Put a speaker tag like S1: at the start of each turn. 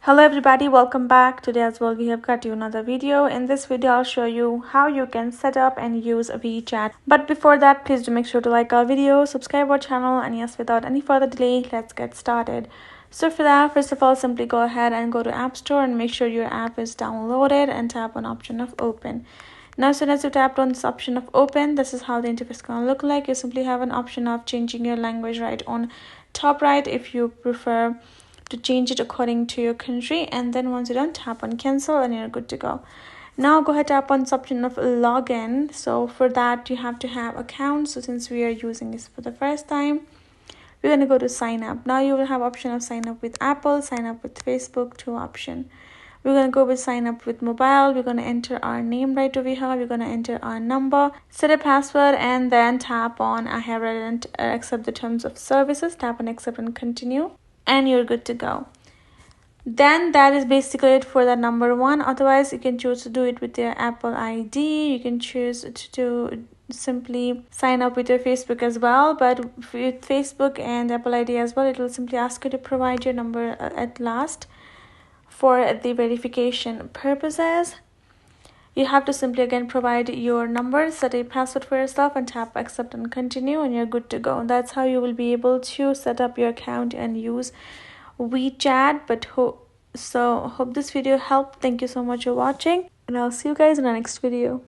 S1: Hello everybody, welcome back. Today as well we have got you another video. In this video I'll show you how you can set up and use WeChat. But before that, please do make sure to like our video, subscribe our channel, and yes, without any further delay, let's get started. So for that, first of all, simply go ahead and go to App Store and make sure your app is downloaded and tap on option of open. Now as soon as you tap on this option of open, this is how the interface is going to look like. You simply have an option of changing your language right on top right if you prefer to change it according to your country, and then once you're done, tap on cancel and you're good to go. Now go ahead, tap on this option of login. So for that you have to have account. So since we are using this for the first time, we're going to go to sign up. Now you will have option of sign up with Apple, sign up with Facebook, two option. We're going to go with sign up with mobile. We're going to enter our name right over here. We're going to enter our number, set a password, and then tap on I have read and accept the terms of services. Tap on accept and continue, and you're good to go. Then that is basically it for the number one. Otherwise you can choose to do it with your Apple ID. You can choose to simply sign up with your Facebook as well, but with Facebook and Apple ID as well, it will simply ask you to provide your number at last for the verification purposes. You have to simply again provide your number, set a password for yourself, and tap accept and continue, and you're good to go. That's how you will be able to set up your account and use WeChat. But hope this video helped. Thank you so much for watching, and I'll see you guys in the next video.